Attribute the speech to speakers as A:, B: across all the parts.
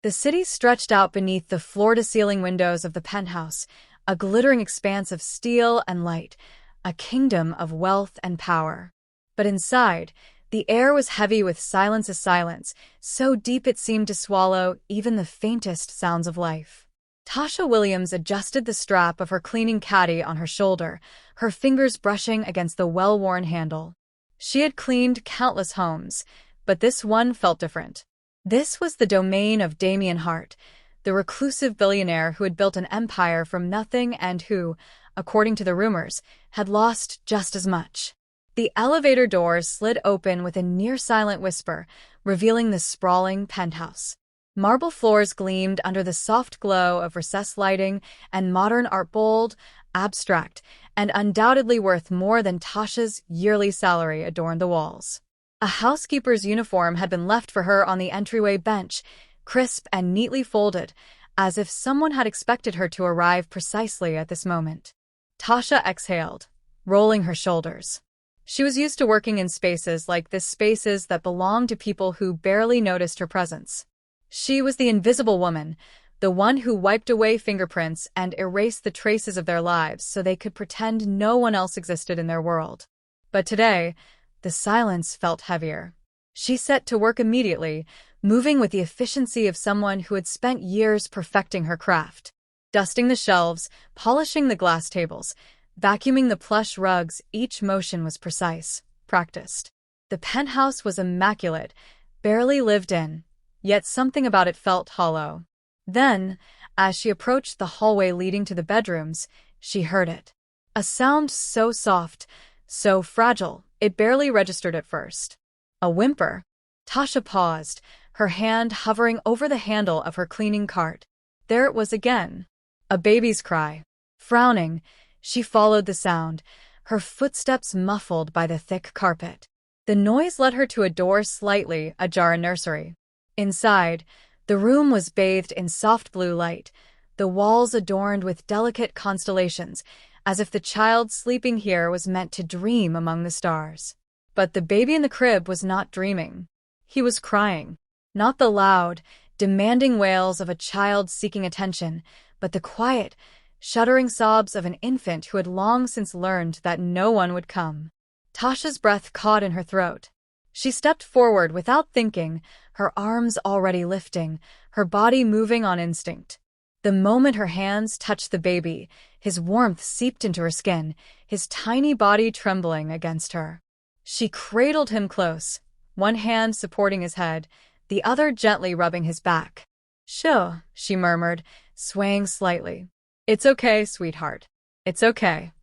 A: The city stretched out beneath the floor-to-ceiling windows of the penthouse, a glittering expanse of steel and light, a kingdom of wealth and power. But inside, the air was heavy with silence, so deep it seemed to swallow even the faintest sounds of life. Tasha Williams adjusted the strap of her cleaning caddy on her shoulder, her fingers brushing against the well-worn handle. She had cleaned countless homes, but this one felt different. This was the domain of Damian Hart, the reclusive billionaire who had built an empire from nothing and who, according to the rumors, had lost just as much. The elevator doors slid open with a near-silent whisper, revealing the sprawling penthouse. Marble floors gleamed under the soft glow of recessed lighting, and modern art, bold, abstract, and undoubtedly worth more than Tasha's yearly salary, adorned the walls. A housekeeper's uniform had been left for her on the entryway bench, crisp and neatly folded, as if someone had expected her to arrive precisely at this moment. Tasha exhaled, rolling her shoulders. She was used to working in spaces like this, spaces that belonged to people who barely noticed her presence. She was the invisible woman, the one who wiped away fingerprints and erased the traces of their lives so they could pretend no one else existed in their world. But today, the silence felt heavier. She set to work immediately, moving with the efficiency of someone who had spent years perfecting her craft. Dusting the shelves, polishing the glass tables, vacuuming the plush rugs, each motion was precise, practiced. The penthouse was immaculate, barely lived in, yet something about it felt hollow. Then, as she approached the hallway leading to the bedrooms, she heard it. A sound so soft, so fragile, it barely registered at first. A whimper. Tasha paused, her hand hovering over the handle of her cleaning cart. There it was again. A baby's cry. Frowning, she followed the sound, her footsteps muffled by the thick carpet. The noise led her to a door slightly ajar, a nursery. Inside, the room was bathed in soft blue light, the walls adorned with delicate constellations, as if the child sleeping here was meant to dream among the stars. But the baby in the crib was not dreaming. He was crying. Not the loud, demanding wails of a child seeking attention, but the quiet, shuddering sobs of an infant who had long since learned that no one would come. Tasha's breath caught in her throat. She stepped forward without thinking, her arms already lifting, her body moving on instinct. The moment her hands touched the baby, his warmth seeped into her skin, his tiny body trembling against her. She cradled him close, one hand supporting his head, the other gently rubbing his back. "Sure," she murmured, swaying slightly. "It's okay, sweetheart. It's okay."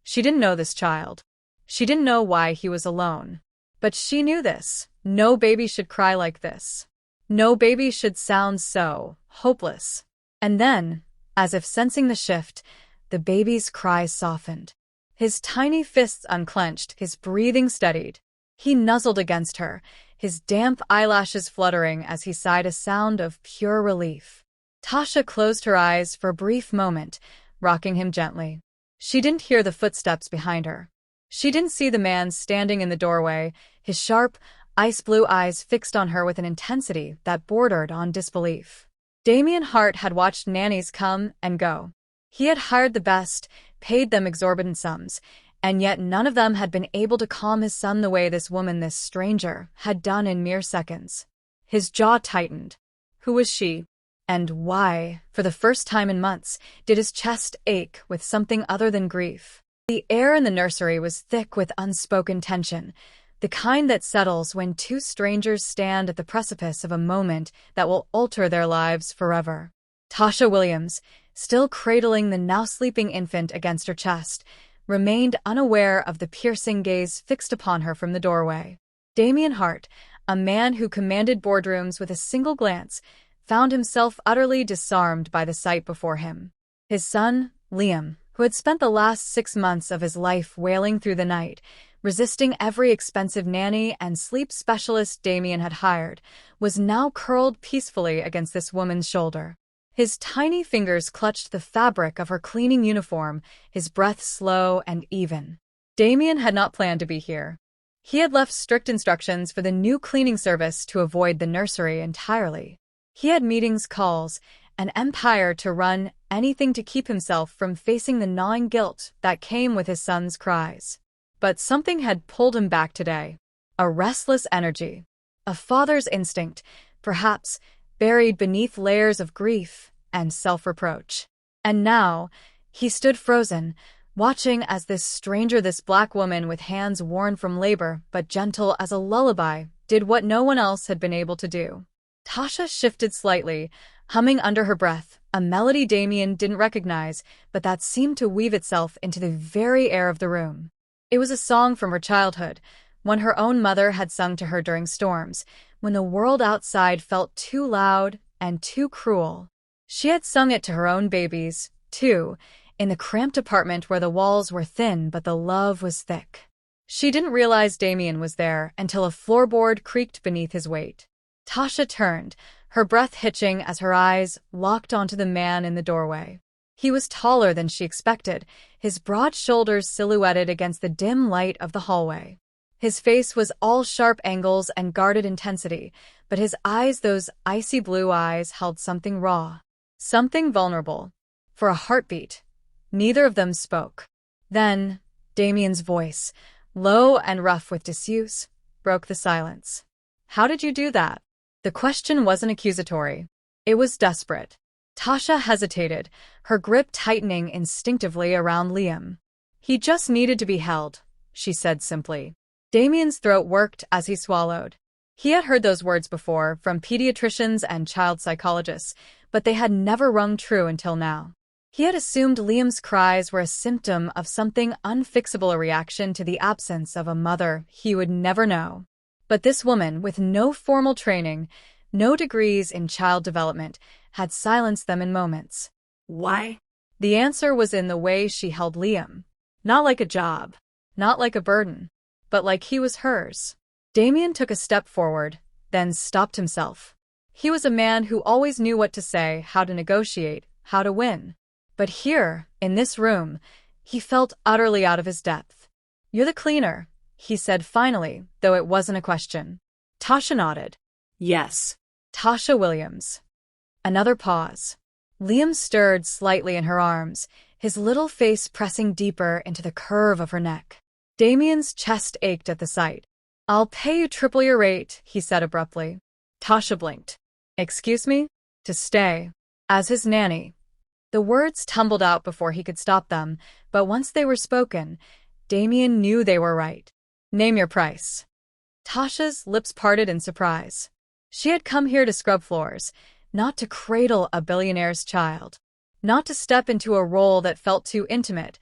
A: She didn't know this child. She didn't know why he was alone. But she knew this. No baby should cry like this. No baby should sound so hopeless. And then, as if sensing the shift, the baby's cries softened. His tiny fists unclenched, his breathing steadied. He nuzzled against her, his damp eyelashes fluttering as he sighed a sound of pure relief. Tasha closed her eyes for a brief moment, rocking him gently. She didn't hear the footsteps behind her. She didn't see the man standing in the doorway, his sharp, ice-blue eyes fixed on her with an intensity that bordered on disbelief. Damian Hart had watched nannies come and go. He had hired the best, paid them exorbitant sums, and yet none of them had been able to calm his son the way this woman, this stranger, had done in mere seconds. His jaw tightened. Who was she? And why, for the first time in months, did his chest ache with something other than grief? The air in the nursery was thick with unspoken tension, the kind that settles when two strangers stand at the precipice of a moment that will alter their lives forever. Tasha Williams, still cradling the now-sleeping infant against her chest, remained unaware of the piercing gaze fixed upon her from the doorway. Damian Hart, a man who commanded boardrooms with a single glance, found himself utterly disarmed by the sight before him. His son, Liam, who had spent the last 6 months of his life wailing through the night, resisting every expensive nanny and sleep specialist Damian had hired, was now curled peacefully against this woman's shoulder. His tiny fingers clutched the fabric of her cleaning uniform, his breath slow and even. Damian had not planned to be here. He had left strict instructions for the new cleaning service to avoid the nursery entirely. He had meetings, calls, an empire to run, anything to keep himself from facing the gnawing guilt that came with his son's cries. But something had pulled him back today. A restless energy. A father's instinct, perhaps, buried beneath layers of grief and self-reproach. And now, he stood frozen, watching as this stranger, this black woman with hands worn from labor but gentle as a lullaby, did what no one else had been able to do. Tasha shifted slightly, humming under her breath, a melody Damian didn't recognize, but that seemed to weave itself into the very air of the room. It was a song from her childhood, one her own mother had sung to her during storms, when the world outside felt too loud and too cruel. She had sung it to her own babies, too, in the cramped apartment where the walls were thin but the love was thick. She didn't realize Damian was there until a floorboard creaked beneath his weight. Tasha turned, her breath hitching as her eyes locked onto the man in the doorway. He was taller than she expected, his broad shoulders silhouetted against the dim light of the hallway. His face was all sharp angles and guarded intensity, but his eyes, those icy blue eyes, held something raw, something vulnerable. For a heartbeat, neither of them spoke. Then, Damian's voice, low and rough with disuse, broke the silence. "How did you do that?" The question wasn't accusatory. It was desperate. Tasha hesitated, her grip tightening instinctively around Liam. "He just needed to be held," she said simply. Damian's throat worked as he swallowed. He had heard those words before from pediatricians and child psychologists, but they had never rung true until now. He had assumed Liam's cries were a symptom of something unfixable, a reaction to the absence of a mother he would never know. But this woman, with no formal training, no degrees in child development, had silenced them in moments. Why? The answer was in the way she held Liam. Not like a job, not like a burden, but like he was hers. Damian took a step forward, then stopped himself. He was a man who always knew what to say, how to negotiate, how to win. But here, in this room, he felt utterly out of his depth. "You're the cleaner," he said finally, though it wasn't a question. Tasha nodded. "Yes." Tasha Williams. Another pause. Liam stirred slightly in her arms, his little face pressing deeper into the curve of her neck. Damian's chest ached at the sight. "I'll pay you triple your rate," he said abruptly. Tasha blinked. "Excuse me?" "To stay. As his nanny." The words tumbled out before he could stop them, but once they were spoken, Damian knew they were right. "Name your price." Tasha's lips parted in surprise. She had come here to scrub floors, not to cradle a billionaire's child, not to step into a role that felt too intimate,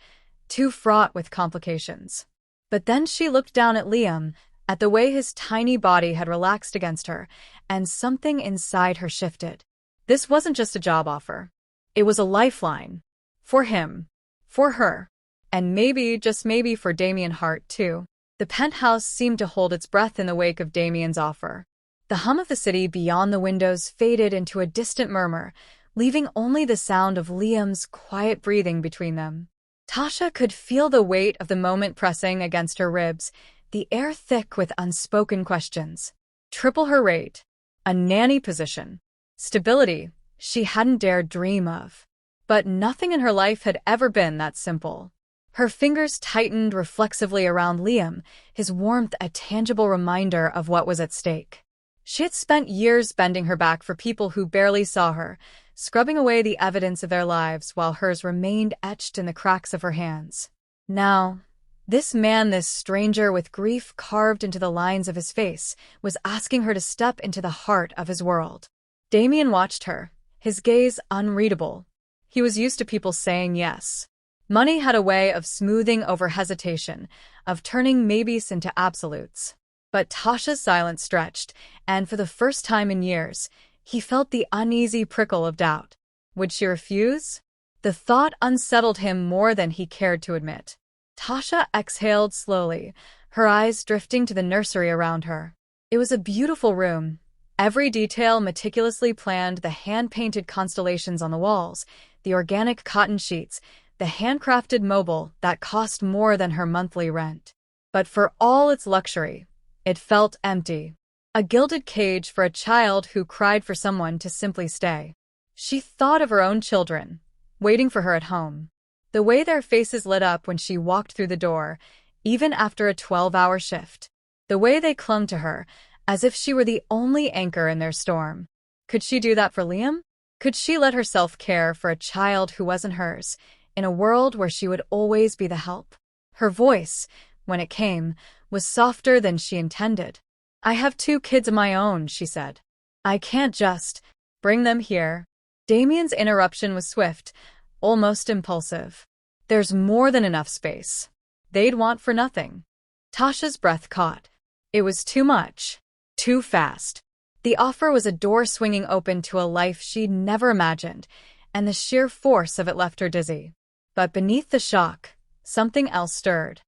A: too fraught with complications. But then she looked down at Liam, at the way his tiny body had relaxed against her, and something inside her shifted. This wasn't just a job offer. It was a lifeline. For him. For her. And maybe, just maybe, for Damian Hart, too. The penthouse seemed to hold its breath in the wake of Damian's offer. The hum of the city beyond the windows faded into a distant murmur, leaving only the sound of Liam's quiet breathing between them. Tasha could feel the weight of the moment pressing against her ribs, the air thick with unspoken questions. Triple her rate. A nanny position. Stability she hadn't dared dream of. But nothing in her life had ever been that simple. Her fingers tightened reflexively around Liam, his warmth a tangible reminder of what was at stake. She had spent years bending her back for people who barely saw her, scrubbing away the evidence of their lives while hers remained etched in the cracks of her hands. Now, this man, this stranger with grief carved into the lines of his face, was asking her to step into the heart of his world. Damian watched her, his gaze unreadable. He was used to people saying yes. Money had a way of smoothing over hesitation, of turning maybes into absolutes. But Tasha's silence stretched, and for the first time in years, he felt the uneasy prickle of doubt. Would she refuse? The thought unsettled him more than he cared to admit. Tasha exhaled slowly, her eyes drifting to the nursery around her. It was a beautiful room. Every detail meticulously planned, the hand-painted constellations on the walls, the organic cotton sheets, the handcrafted mobile that cost more than her monthly rent. But for all its luxury, it felt empty. a gilded cage for a child who cried for someone to simply stay. She thought of her own children, waiting for her at home. The way their faces lit up when she walked through the door, even after a 12-hour shift. The way they clung to her, as if she were the only anchor in their storm. Could she do that for Liam? Could she let herself care for a child who wasn't hers, in a world where she would always be the help? Her voice, when it came, was softer than she intended. "I have 2 kids of my own," she said. "I can't just bring them here." Damian's interruption was swift, almost impulsive. "There's more than enough space. They'd want for nothing." Tasha's breath caught. It was too much. Too fast. The offer was a door swinging open to a life she'd never imagined, and the sheer force of it left her dizzy. But beneath the shock, something else stirred.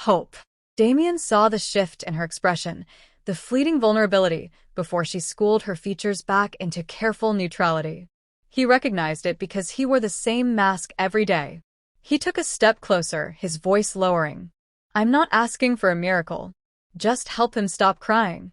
A: Hope. Damian saw the shift in her expression, the fleeting vulnerability, before she schooled her features back into careful neutrality. He recognized it because he wore the same mask every day. He took a step closer, his voice lowering. "I'm not asking for a miracle. Just help him stop crying."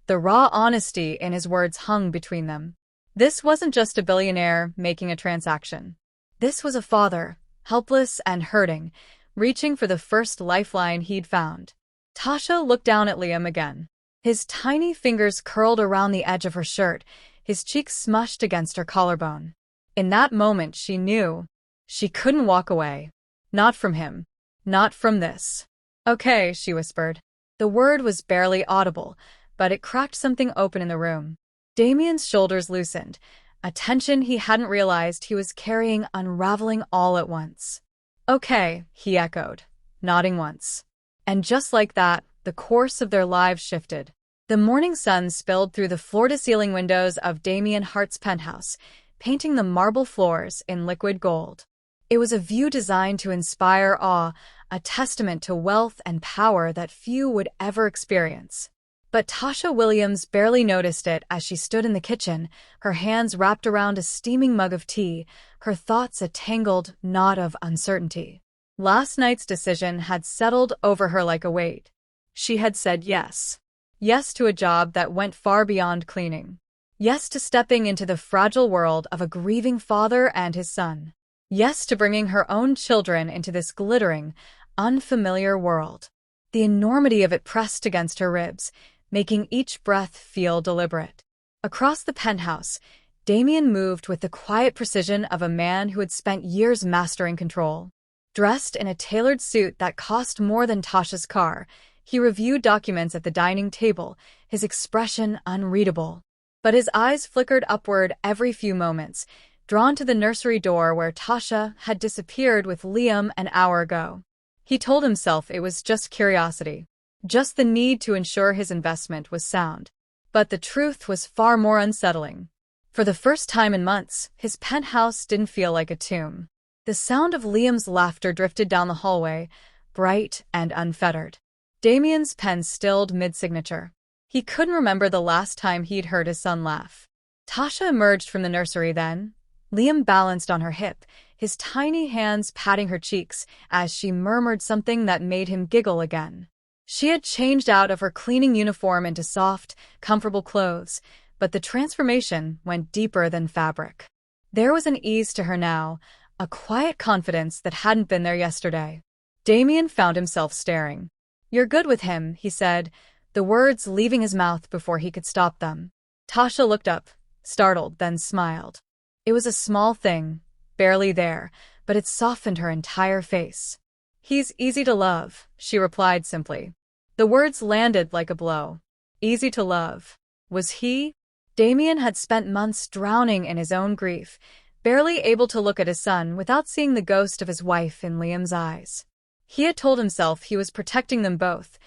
A: The raw honesty in his words hung between them. This wasn't just a billionaire making a transaction. This was a father, helpless and hurting, reaching for the first lifeline he'd found. Tasha looked down at Liam again. His tiny fingers curled around the edge of her shirt, his cheeks smushed against her collarbone. In that moment she knew she couldn't walk away. Not from him. Not from this. "Okay," she whispered. The word was barely audible, but it cracked something open in the room. Damian's shoulders loosened, a tension he hadn't realized he was carrying unraveling all at once. "Okay," he echoed, nodding once. And just like that, the course of their lives shifted. The morning sun spilled through the floor-to-ceiling windows of Damian Hart's penthouse, painting the marble floors in liquid gold. It was a view designed to inspire awe, a testament to wealth and power that few would ever experience. But Tasha Williams barely noticed it as she stood in the kitchen, her hands wrapped around a steaming mug of tea, her thoughts a tangled knot of uncertainty. Last night's decision had settled over her like a weight. She had said yes. Yes to a job that went far beyond cleaning. Yes to stepping into the fragile world of a grieving father and his son. Yes to bringing her own children into this glittering, unfamiliar world. The enormity of it pressed against her ribs, making each breath feel deliberate. Across the penthouse, Damian moved with the quiet precision of a man who had spent years mastering control. Dressed in a tailored suit that cost more than Tasha's car, he reviewed documents at the dining table, his expression unreadable. But his eyes flickered upward every few moments, drawn to the nursery door where Tasha had disappeared with Liam an hour ago. He told himself it was just curiosity, just the need to ensure his investment was sound. But the truth was far more unsettling. For the first time in months, his penthouse didn't feel like a tomb. The sound of Liam's laughter drifted down the hallway, bright and unfettered. Damian's pen stilled mid-signature. He couldn't remember the last time he'd heard his son laugh. Tasha emerged from the nursery then. Liam balanced on her hip, his tiny hands patting her cheeks as she murmured something that made him giggle again. She had changed out of her cleaning uniform into soft, comfortable clothes, but the transformation went deeper than fabric. There was an ease to her now, a quiet confidence that hadn't been there yesterday. Damian found himself staring. "You're good with him," he said, the words leaving his mouth before he could stop them. Tasha looked up, startled, then smiled. It was a small thing, barely there, but it softened her entire face. "He's easy to love," she replied simply. The words landed like a blow. Easy to love. Was he? Damian had spent months drowning in his own grief, barely able to look at his son without seeing the ghost of his wife in Liam's eyes. He had told himself he was protecting them both.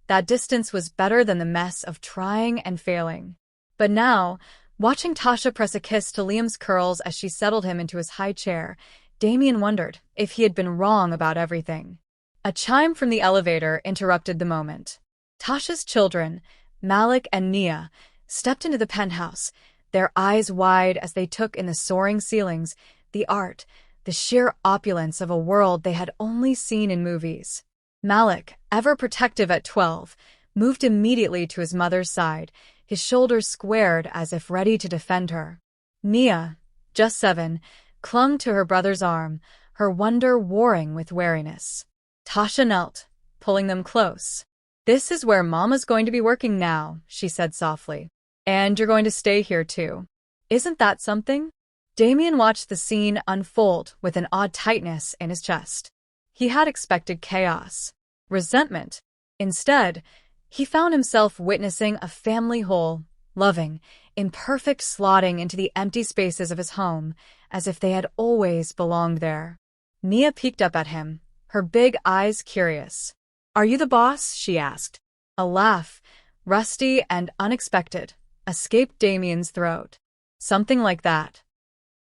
A: That distance was better than the mess of trying and failing. But now, watching Tasha press a kiss to Liam's curls as she settled him into his high chair, Damian wondered if he had been wrong about everything. A chime from the elevator interrupted the moment. Tasha's children, Malik and Nia, stepped into the penthouse, their eyes wide as they took in the soaring ceilings, the art, the sheer opulence of a world they had only seen in movies. Malik, ever protective at 12, moved immediately to his mother's side, his shoulders squared as if ready to defend her. Nia, just 7, clung to her brother's arm, her wonder warring with wariness. Tasha knelt, pulling them close. "This is where Mama's going to be working now," she said softly. "And you're going to stay here too. Isn't that something?" Damian watched the scene unfold with an odd tightness in his chest. He had expected chaos, resentment. Instead, he found himself witnessing a family whole, loving, imperfect slotting into the empty spaces of his home, as if they had always belonged there. Nia peeked up at him, her big eyes curious. "Are you the boss?" she asked. A laugh, rusty and unexpected, escaped Damian's throat. "Something like that."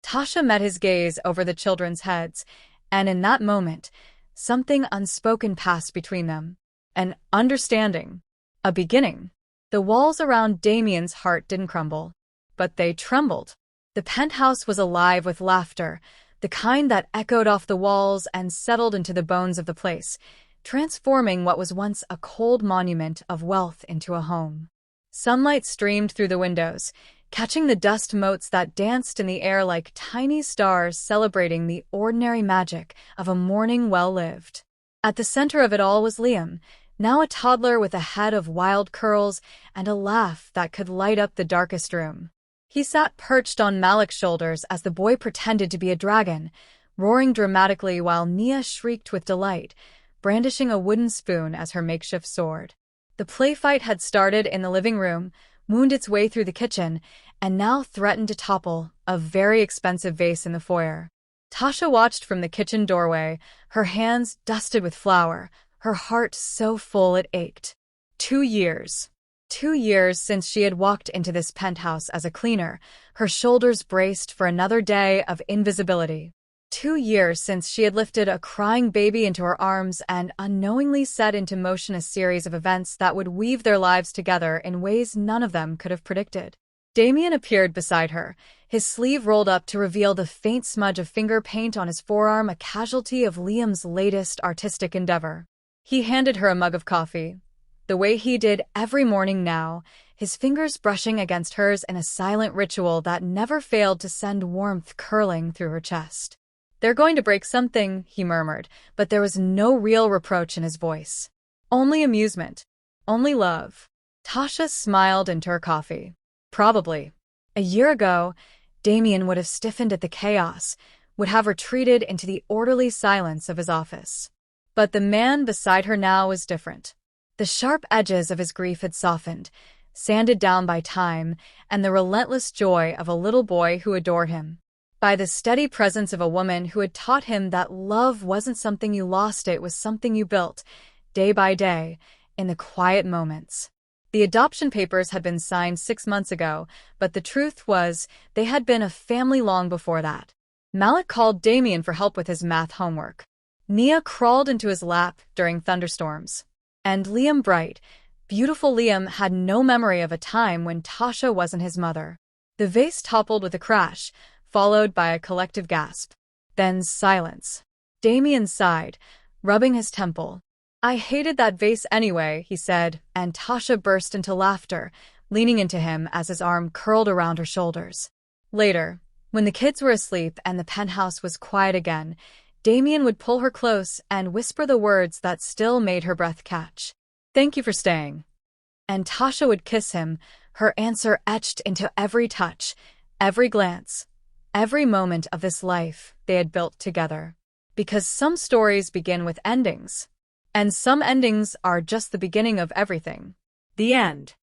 A: Tasha met his gaze over the children's heads, and in that moment, something unspoken passed between them. An understanding. A beginning. The walls around Damian's heart didn't crumble, but they trembled. The penthouse was alive with laughter, the kind that echoed off the walls and settled into the bones of the place, transforming what was once a cold monument of wealth into a home. Sunlight streamed through the windows, catching the dust motes that danced in the air like tiny stars celebrating the ordinary magic of a morning well-lived. At the center of it all was Liam, now a toddler with a head of wild curls and a laugh that could light up the darkest room. He sat perched on Malik's shoulders as the boy pretended to be a dragon, roaring dramatically while Nia shrieked with delight, brandishing a wooden spoon as her makeshift sword. The play fight had started in the living room, wound its way through the kitchen, and now threatened to topple a very expensive vase in the foyer. Tasha watched from the kitchen doorway, her hands dusted with flour, her heart so full it ached. 2 years. 2 years since she had walked into this penthouse as a cleaner, her shoulders braced for another day of invisibility. 2 years since she had lifted a crying baby into her arms and unknowingly set into motion a series of events that would weave their lives together in ways none of them could have predicted. Damian appeared beside her, his sleeve rolled up to reveal the faint smudge of finger paint on his forearm, a casualty of Liam's latest artistic endeavor. He handed her a mug of coffee, the way he did every morning now, his fingers brushing against hers in a silent ritual that never failed to send warmth curling through her chest. "They're going to break something," he murmured, but there was no real reproach in his voice. Only amusement. Only love. Tasha smiled into her coffee. Probably. A year ago, Damian would have stiffened at the chaos, would have retreated into the orderly silence of his office. But the man beside her now was different. The sharp edges of his grief had softened, sanded down by time, and the relentless joy of a little boy who adored him. By the steady presence of a woman who had taught him that love wasn't something you lost, it was something you built, day by day, in the quiet moments. The adoption papers had been signed 6 months ago, but the truth was they had been a family long before that. Malik called Damian for help with his math homework. Nia crawled into his lap during thunderstorms. And Liam Bright, beautiful Liam, had no memory of a time when Tasha wasn't his mother. The vase toppled with a crash, followed by a collective gasp. Then silence. Damian sighed, rubbing his temple. "I hated that vase anyway," he said, and Tasha burst into laughter, leaning into him as his arm curled around her shoulders. Later, when the kids were asleep and the penthouse was quiet again, Damian would pull her close and whisper the words that still made her breath catch. "Thank you for staying." And Tasha would kiss him, her answer etched into every touch, every glance, every moment of this life they had built together. Because some stories begin with endings, and some endings are just the beginning of everything. The end.